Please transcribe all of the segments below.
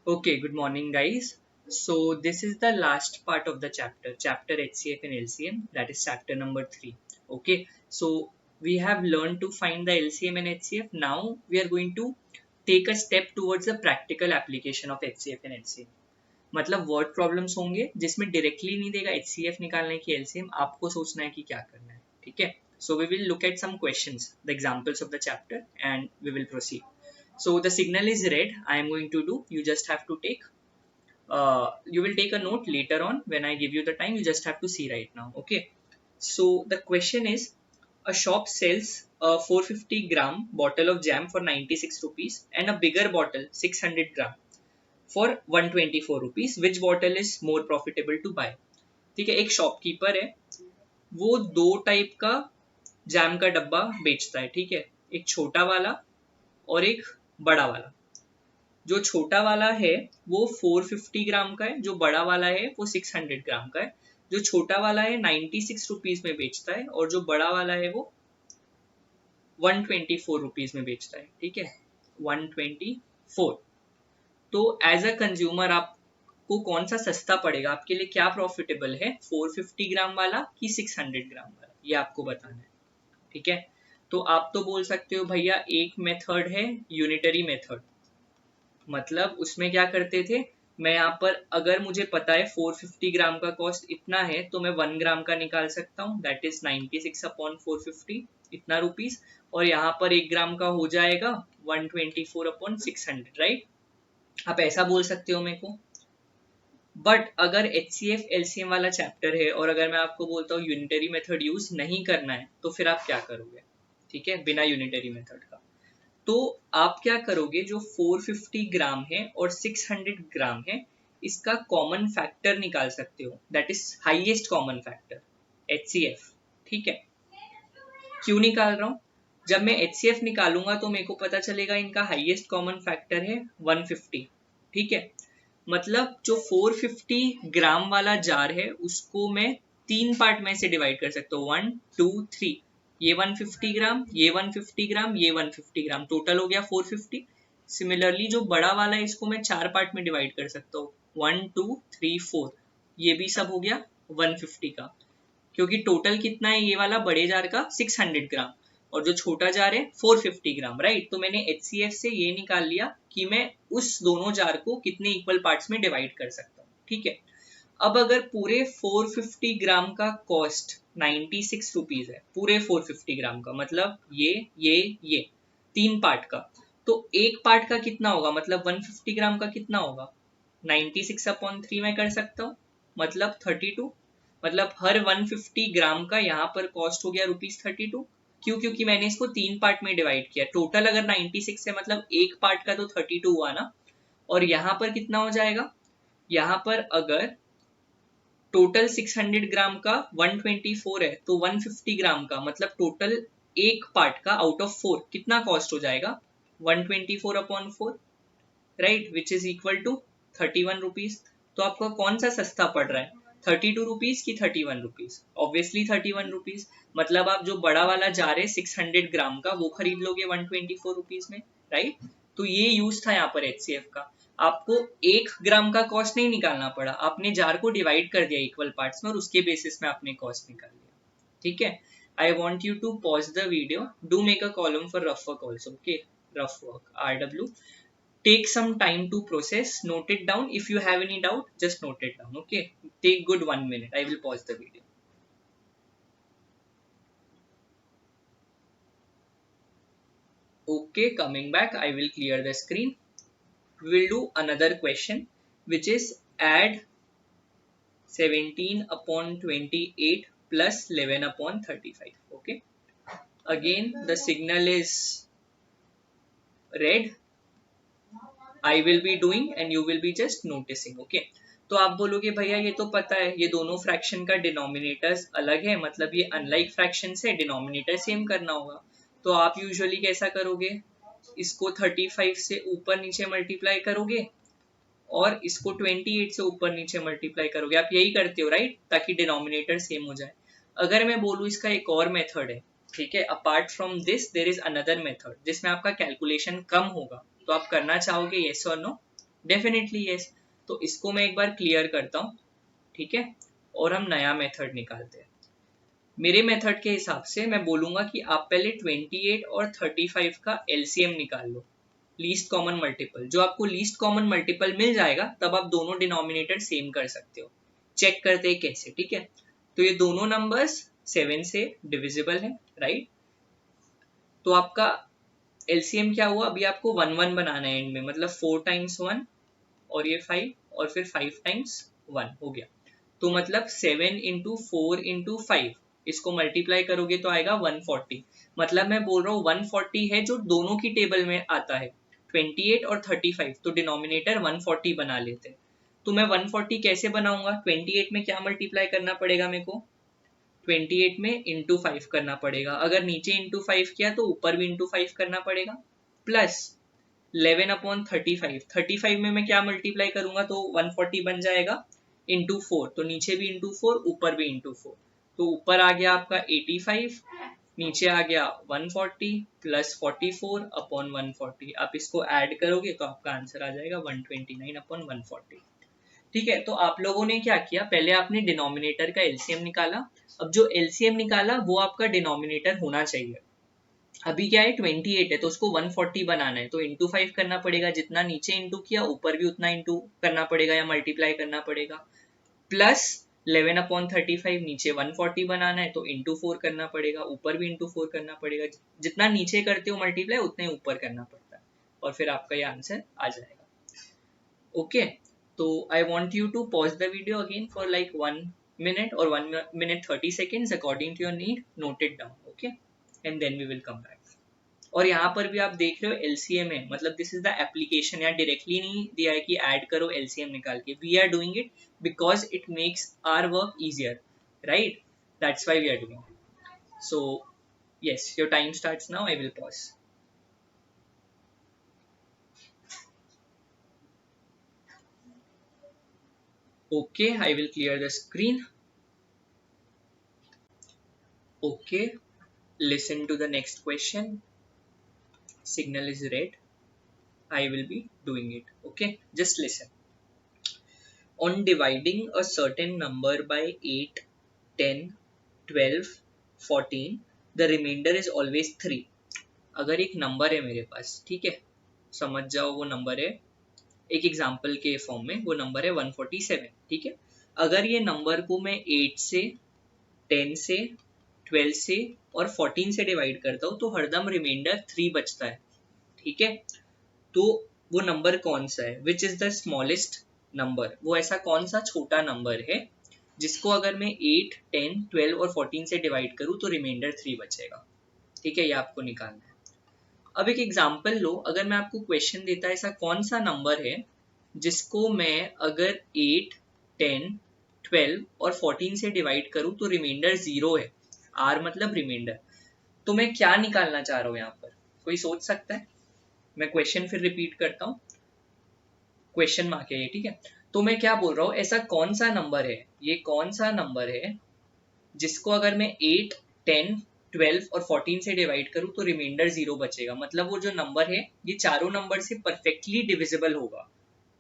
Okay, good morning, guys. So, this is the last part of the chapter HCF and LCM, that is chapter number 3. Okay, so we have learned to find the LCM and HCF. Now, we are going to take a step towards the practical application of HCF and LCM. मतलब word problems होंगे जिसमें directly नहीं देगा HCF निकालने की LCM, आपको सोचना है कि क्या करना है. ठीक है, so we will look at some questions, the examples of the chapter, and we will proceed. So the signal is red. I am going to do. You just have to take. You will take a note later on when I give you the time. You just have to see right now. Okay. So the question is: a shop sells a 450-gram bottle of jam for 96 rupees and a bigger bottle 600 gram for 124 rupees. Which bottle is more profitable to buy? ठीक है, एक shopkeeper है, वो दो type का jam का डब्बा बेचता है. ठीक है, एक छोटा वाला और एक बड़ा वाला. जो छोटा वाला है वो 450 ग्राम का है, जो बड़ा वाला है वो 600 ग्राम का है. जो छोटा वाला है 96 रुपीज में बेचता है और जो बड़ा वाला है वो 124 रुपीज में बेचता है. ठीक है, 124. तो एज अ कंज्यूमर आपको कौन सा सस्ता पड़ेगा, आपके लिए क्या प्रॉफिटेबल है, 450 ग्राम वाला कि 600 ग्राम वाला, ये आपको बताना है. ठीक है, तो आप तो बोल सकते हो भैया एक मेथड है यूनिटरी मेथड, मतलब उसमें क्या करते थे, मैं यहाँ पर अगर मुझे पता है 450 ग्राम का कॉस्ट इतना है तो मैं 1 ग्राम का निकाल सकता हूँ, दैट इज 96 अपॉन 450 इतना रुपीस, और यहाँ पर 1 ग्राम का हो जाएगा 124 अपॉन 600, राइट. आप ऐसा बोल सकते हो मेरे को. बट अगर HCF LCM वाला चैप्टर है और अगर मैं आपको बोलता हूँ यूनिटरी मेथड यूज नहीं करना है तो फिर आप क्या करोगे. ठीक है, बिना यूनिटरी मेथड का तो आप क्या करोगे, जो 450 ग्राम है और 600 ग्राम है इसका कॉमन फैक्टर निकाल सकते हो, that is highest common factor HCF. ठीक है, क्यों निकाल रहा हूं, जब मैं HCF निकालूंगा तो मेरे को पता चलेगा इनका हाईएस्ट कॉमन फैक्टर है 150. ठीक है, मतलब जो 450 ग्राम वाला जार है उसको मैं 3 पार्ट में से डिवाइड कर सकता हूँ, 1 2 3. ये 150 ग्राम, ये 150 ग्राम, ये 150 ग्राम, टोटल हो गया 450. सिमिलरली जो बड़ा वाला है इसको मैं 4 पार्ट में डिवाइड कर सकता हूँ, 1 2 3 4. ये भी सब हो गया 150 का, क्योंकि टोटल कितना है ये वाला बड़े जार का 600 ग्राम और जो छोटा जार है 450 ग्राम, राइट. तो मैंने HCF से ये निकाल लिया कि मैं उस दोनों जार को कितने इक्वल पार्ट्स में डिवाइड कर सकता हूँ. ठीक है, अब अगर पूरे 450 ग्राम का कॉस्ट 96 रुपीज है, पूरे 450 ग्राम का मतलब ये 3 पार्ट का, तो एक पार्ट का कितना होगा, मतलब 150 ग्राम का कितना होगा, 96 अपॉन 3 में कर सकता हूँ, मतलब 32. मतलब हर 150 ग्राम का यहाँ पर कॉस्ट हो गया ₹32. क्यों, क्योंकि मैंने इसको 3 पार्ट में डिवाइड किया. टोटल अगर 96 है मतलब एक पार्ट का तो 32 हुआ ना, और यहाँ पर कितना हो जाएगा, यहाँ पर अगर टोटल 600 ग्राम का 124 है तो 150 ग्राम का मतलब टोटल एक पार्ट का आउट ऑफ 4 कितना कॉस्ट हो जाएगा, 124 upon 4, right, which is equal to 31 rupees. तो आपको कौन सा सस्ता पड़ रहा है, 32 रुपीज की 31 रुपीज, ऑब्वियसली 31 रुपीज. मतलब आप जो बड़ा वाला जा रहे 600 ग्राम का वो खरीद लोगे 124 रुपीज में, राइट. तो ये यूज था यहाँ पर HCF का. आपको 1 ग्राम का कॉस्ट नहीं निकालना पड़ा, आपने जार को डिवाइड कर दिया इक्वल पार्ट्स में और उसके बेसिस में आपने कॉस्ट निकाल लिया. ठीक है, I want you to pause the video, do make a column for rough work also. Okay, rough work RW. Take some time to process, note it down. If you have any doubt, just note it down. Okay, take good 1 minute. I will pause the video. Okay, coming back, I will clear the screen. We will do another question, which is add 17 upon 28 plus 11 upon 35. Okay, again the signal is red. I will be doing and you will be just noticing. Okay, तो आप बोलोगे भैया ये तो पता है, ये दोनों फ्रैक्शन का डिनोमिनेटर्स अलग है, मतलब ये अनलाइक फ्रैक्शन से डिनोमिनेटर सेम करना होगा. तो आप यूजुअली कैसा करोगे, इसको 35 से ऊपर नीचे मल्टीप्लाई करोगे और इसको 28 से ऊपर नीचे मल्टीप्लाई करोगे. आप यही करते हो, राइट, ताकि डिनोमिनेटर सेम हो जाए. अगर मैं बोलूँ इसका एक और मेथड है, ठीक है, apart from this there is another method जिसमें आपका कैलकुलेशन कम होगा, तो आप करना चाहोगे, येस और नो. Definitely yes. तो इसको मैं एक बार क्लियर करता हूँ, ठीक है, और हम नया मेथड निकालते हैं। मेरे मेथड के हिसाब से मैं बोलूंगा कि आप पहले 28 और 35 का एलसीएम निकाल लो, लीस्ट कॉमन मल्टीपल। जो आपको लीस्ट कॉमन मल्टीपल मिल जाएगा तब आप दोनों डिनोमिनेटर सेम कर सकते हो। चेक करते हैं कैसे, ठीक है। तो ये दोनों नंबर्स 7 से डिविजिबल है, राइट। तो आपका एलसीएम क्या हुआ, अभी आपको 1 1 बनाना है एंड में, मतलब 4 टाइम्स 1 और ये 5 और फिर 5 टाइम्स 1 हो गया। तो मतलब 7 इंटू 4 इंटू 5, इसको मल्टीप्लाई करोगे तो आएगा 140। मतलब मैं बोल रहा हूँ 140 है जो दोनों की टेबल में आता है, 28 और 35, तो डिनोमिनेटर 140 बना लेते हैं। तो मैं 140 कैसे बनाऊंगा, 28 में क्या मल्टीप्लाई करना पड़ेगा मेरे को, 28 में इंटू 5 करना पड़ेगा। अगर नीचे इंटू 5 किया तो ऊपर भी इंटू 5 करना पड़ेगा, प्लस 11 अपॉन 35। 35 में मैं क्या मल्टीप्लाई करूंगा तो 140 बन जाएगा, इंटू 4, तो नीचे भी इंटू 4 ऊपर भी इंटू 4। तो ऊपर आ गया आपका 85, नीचे आ गया 140 प्लस 44 अपॉन 140। आप इसको ऐड करोगे तो आपका आंसर आ जाएगा 129 अपॉन 140। ठीक है, तो आप लोगों ने क्या किया, पहले आपने डिनोमिनेटर का एलसीएम निकाला। अब जो एलसीएम निकाला वो आपका डिनोमिनेटर होना चाहिए। अभी क्या है 28 है तो उसको 140 बनाना है, तो इंटू 5 करना पड़ेगा, जितना नीचे इंटू किया ऊपर भी उतना इंटू करना पड़ेगा या मल्टीप्लाई करना पड़ेगा, प्लस 11 अपॉन 35, नीचे 140 बनाना है तो इंटू 4 करना पड़ेगा, ऊपर भी इंटू 4 करना पड़ेगा, जितना नीचे करते हो मल्टीप्लाई उतना ही ऊपर करना पड़ता है, और फिर आपका ये आंसर आ जाएगा। ओके, तो I want you to pause the video again for like 1 minute or 1 minute 30 seconds according to your need, note it down, okay, and then we will come back। और यहाँ पर भी आप देख रहे हो एलसीएम है, मतलब दिस इज द एप्लीकेशन, यहाँ डायरेक्टली नहीं दिया है कि ऐड करो एलसीएम निकाल के, we are doing it because it makes our work easier, right, that's why we are doing. So yes, your time starts now, I will pause। Okay, I will clear the screen। Okay, listen to the next question। Signal is red, I will be doing it, okay, just listen। On dividing a certain number by 8, 10, 12, 14, the remainder is always 3। अगर एक number है मेरे पास, ठीक है, समझ जाओ वो number है, एक एग्जाम्पल के फॉर्म में वो नंबर है 147, ठीक है। अगर ये नंबर को मैं 8 से, 10 से, 12 से और 14 से डिवाइड करता हूँ तो हरदम रिमाइंडर 3 बचता है, ठीक है। तो वो नंबर कौन सा है, which is the smallest number, वो ऐसा कौन सा छोटा नंबर है जिसको अगर मैं 8, 10, 12 और 14 से डिवाइड करूँ तो रिमाइंडर 3 बचेगा, ठीक है, ये आपको निकालना है। अब एक एग्जांपल लो, अगर मैं आपको क्वेश्चन देता है ऐसा कौन सा नंबर है जिसको मैं अगर 8, 10, 12 और 14 से डिवाइड करूँ तो रिमाइंडर 0 है, आर मतलब रिमाइंडर, तो मैं क्या निकालना चाह रहा हूँ यहाँ पर, कोई सोच सकता है। मैं क्वेश्चन फिर रिपीट करता हूँ, क्वेश्चन मार्क है ये, ठीक है। तो मैं क्या बोल रहा हूँ, ऐसा कौन सा नंबर है, ये कौन सा नंबर है जिसको अगर मैं 8, 10, 12 और 14 से डिवाइड करूँ तो रिमाइंडर 0 बचेगा, मतलब वो जो नंबर है ये चारों नंबर से परफेक्टली डिविजिबल होगा,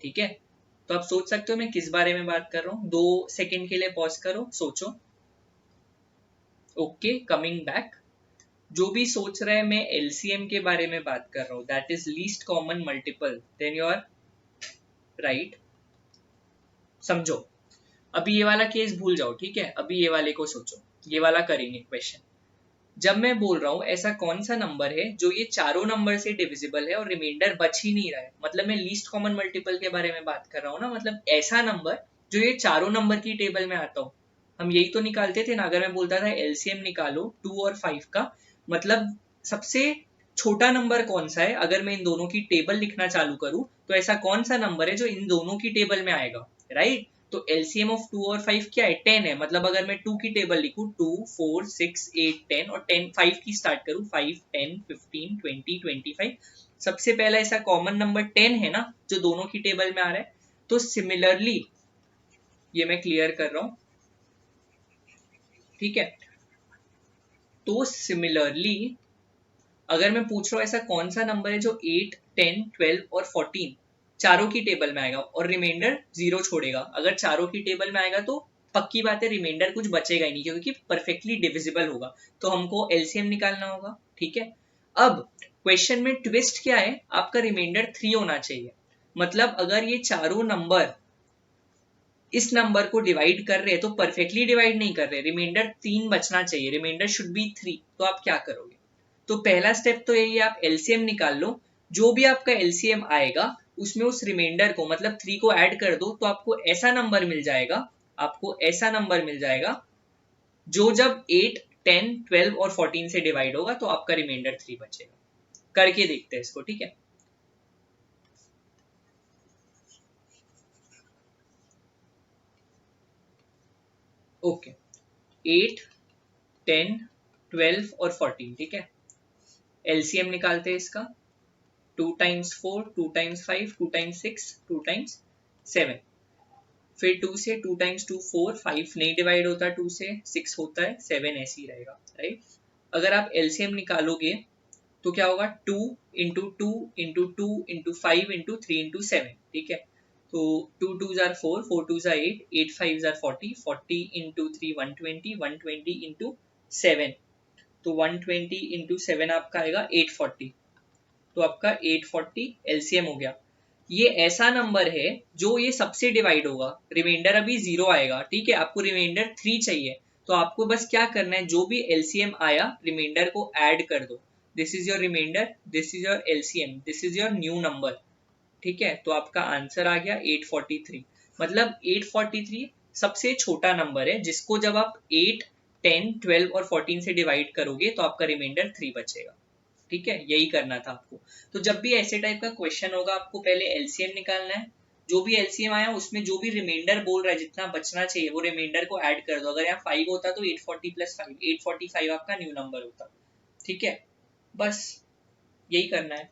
ठीक है। तो आप सोच सकते हो मैं किस बारे में बात कर रहा हूँ, 2 सेकेंड के लिए पॉज करो, सोचो। Okay, coming back. जो भी सोच रहा है मैं एलसीएम के बारे में बात कर रहा हूँ, that is least common multiple, then you are right. समझो, अभी ये वाला केस भूल जाओ, ठीक है, अभी ये वाले को सोचो, ये वाला करेंगे क्वेश्चन। जब मैं बोल रहा हूँ ऐसा कौन सा नंबर है जो ये चारों नंबर से डिविजिबल है और रिमाइंडर बच ही नहीं रहा है, मतलब मैं लीस्ट कॉमन मल्टीपल के बारे में बात कर रहा हूँ ना, मतलब ऐसा नंबर जो ये चारों नंबर की टेबल में आता हो। हम यही तो निकालते थे ना, अगर मैं बोलता था एलसीएम निकालो 2 और 5 का, मतलब सबसे छोटा नंबर कौन सा है, अगर मैं इन दोनों की टेबल लिखना चालू करूं तो ऐसा कौन सा नंबर है जो इन दोनों की टेबल में आएगा, राइट। तो एलसीएम ऑफ 2 और 5 क्या है, 10 है, मतलब अगर मैं 2 की टेबल लिखूं 2, 4, 6, 8, 10 और 10, 5 की स्टार्ट करूं 5, 10, 15, 20, 25, सबसे पहला ऐसा कॉमन नंबर 10 है ना जो दोनों की टेबल में आ रहा है। तो सिमिलरली ये मैं क्लियर कर रहा हूं, ठीक है। तो सिमिलरली अगर मैं पूछ रहा हूँ ऐसा कौन सा नंबर है जो 8, 10, 12 और 14 चारों की टेबल में आएगा और रिमाइंडर 0 छोड़ेगा। अगर चारों की टेबल में आएगा तो पक्की बात है रिमाइंडर कुछ बचेगा ही नहीं, क्योंकि परफेक्टली डिविजिबल होगा। तो हमको एलसीएम निकालना होगा, ठीक है। अब क्वेश्चन में ट्विस्ट क्या है, आपका रिमाइंडर 3 होना चाहिए। मतलब अगर ये चारों नंबर इस नंबर को डिवाइड कर रहे हैं तो परफेक्टली डिवाइड नहीं कर रहे, रिमाइंडर 3 बचना चाहिए, रिमाइंडर शुड बी 3। तो आप क्या करोगे? तो पहला स्टेप तो यही है, आप एलसीएम निकाल लो। जो भी आपका एलसीएम आएगा उसमें उस रिमाइंडर को मतलब 3 को ऐड कर दो, तो आपको ऐसा नंबर मिल जाएगा, आपको ऐसा नंबर मिल जाएगा जो जब 8, 10, 12 और 14 से डिवाइड होगा तो आपका रिमाइंडर 3 बचेगा। करके देखते हैं इसको, ठीक है। ओके, 8, 10, 12 और 14, ठीक है। एलसीएम निकालते हैं इसका। 2 टाइम्स 4, 2 टाइम्स 5, 2 टाइम्स 6, 2 टाइम्स 7। फिर 2 से 2 टाइम्स 2 4, 5 नहीं डिवाइड होता 2 से, 6 होता है, 7 ऐसे ही रहेगा, राइट। अगर आप एलसीएम निकालोगे तो क्या होगा, 2 into 2 into 2 into 5 into 3 into 7, ठीक है। तो 2 2s are 4, 4 2s are 8, 8 5s are 40, 40 into 3 120, 120 into 7, तो 120 इंटू 7 आपका आएगा 840। तो आपका 840 एलसीएम हो गया। ये ऐसा नंबर है जो ये सबसे डिवाइड होगा, रिमाइंडर अभी 0 आएगा, ठीक है। आपको रिमाइंडर 3 चाहिए, तो आपको बस क्या करना है, जो भी एलसीएम आया रिमाइंडर को ऐड कर दो। This is your reminder, this is your LCM, this is your new number, ठीक है। तो आपका आंसर आ गया 843। मतलब 843 सबसे छोटा नंबर है जिसको जब आप 8, 10, 12 और 14 से डिवाइड करोगे तो आपका रिमाइंडर 3 बचेगा, ठीक है। यही करना था आपको। तो जब भी ऐसे टाइप का क्वेश्चन होगा आपको पहले एलसीएम निकालना है। जो भी एलसीएम आया उसमें जो भी रिमाइंडर बोल रहा है जितना बचना चाहिए वो रिमाइंडर को ऐड कर दो। अगर यहाँ 5 होता तो 840 प्लस 5, 845 आपका न्यू नंबर होता, ठीक है। बस यही करना है।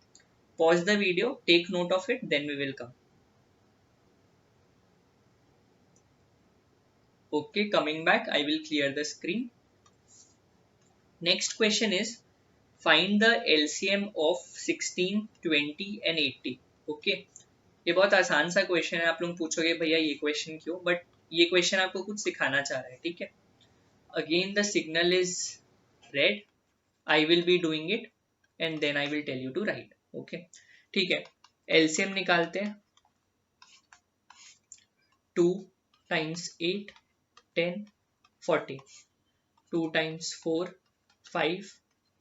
Pause the video, take note of it, then we will come. Okay, coming back, I will clear the screen. Next question is find the LCM of 16, 20 and 80. Okay, ये बहुत आसान सा क्वेश्चन है। आप लोग पूछोगे भैया ये क्वेश्चन क्यों, बट ये क्वेश्चन आपको कुछ सिखाना चाह रहा है, ठीक है। Again the signal is red, I will be doing it and then I will tell you to right, okay, ठीक है। एलसीएम निकालते हैं। 2 टाइम्स 8, 10, 40, 2 टाइम्स 4, 5,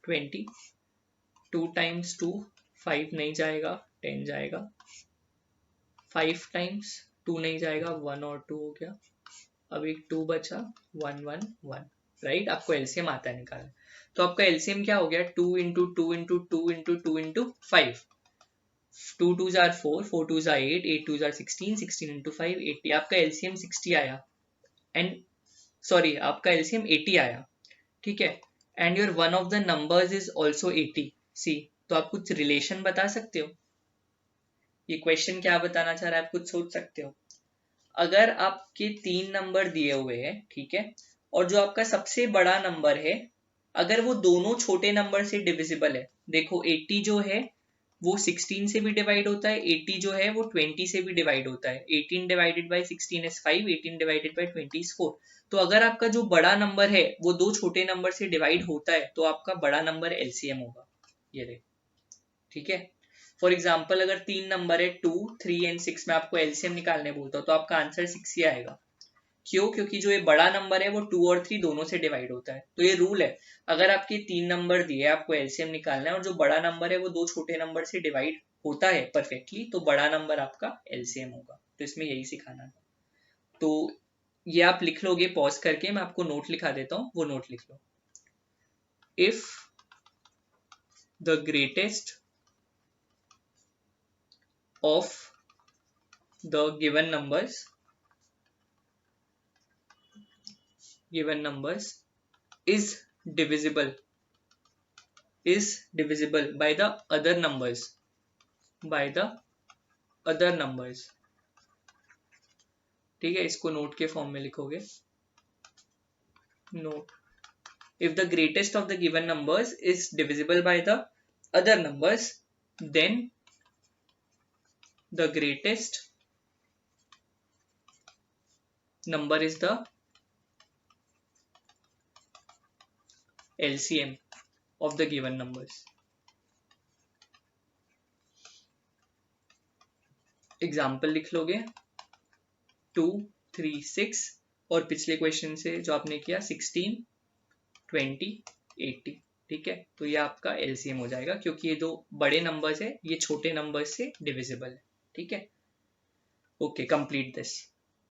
20, 2 टाइम्स 2, 5 नहीं जाएगा, 10 जाएगा, 5 टाइम्स 2 नहीं जाएगा, 1 और 2 हो गया, अब एक 2 बचा, 1 1 1, राइट। आपको एलसीएम आता है निकालना। तो आपका एलसीएम क्या हो गया, 2 into 2 into 2 into 2 into 5, 2 2s are 4, 4 2s are 8, 8 2s are 16, 16 into 5 80। आपका एलसीएम 60 आया, एंड सॉरी आपका एलसीएम 80 आया, ठीक है। And your one of the numbers is also 80, सी। तो आप कुछ रिलेशन बता सकते हो, ये क्वेश्चन क्या बताना चाह रहा है आप कुछ सोच सकते हो। अगर आपके 3 नंबर दिए हुए हैं, ठीक है, और जो आपका सबसे बड़ा नंबर है अगर वो दोनों छोटे नंबर से डिविजिबल है, देखो 80 जो है वो 16 से भी डिवाइड होता है, 80 जो है वो 20 से भी डिवाइड होता है। 18 divided by 16 is 5, 18 divided by 20 is 4। तो अगर आपका जो बड़ा नंबर है वो दो छोटे नंबर से डिवाइड होता है तो आपका बड़ा नंबर एलसीएम होगा, ये रहे, ठीक है। फॉर एग्जाम्पल अगर 3 नंबर है 2, 3 एंड 6 में आपको एलसीएम निकालने बोलता हूँ तो आपका आंसर 6 ही आएगा। क्यों? क्योंकि जो ये बड़ा नंबर है वो 2 और 3 दोनों से डिवाइड होता है। तो ये रूल है, अगर आपके 3 नंबर दिए आपको एलसीएम निकालना है और जो बड़ा नंबर है वो दो छोटे नंबर से डिवाइड होता है परफेक्टली, तो बड़ा नंबर आपका एलसीएम होगा। तो इसमें यही सिखाना था। तो ये आप लिख लोगे पॉज करके, मैं आपको नोट लिखा देता हूँ, वो नोट लिख लो। If the greatest of the given numbers is divisible by the other numbers, ठीक है। इसको नोट के फॉर्म में लिखोगे, note, if the greatest of the given numbers is divisible by the other numbers, then the greatest number is the LCM of the given numbers. Example लिख लोगे 2, 3, 6 और पिछले क्वेश्चन से जो आपने किया 16, 20, 80. ठीक है, तो ये आपका LCM हो जाएगा क्योंकि ये जो बड़े नंबर्स है ये छोटे नंबर्स से डिविजिबल है. ठीक है, ओके, कंप्लीट दिस.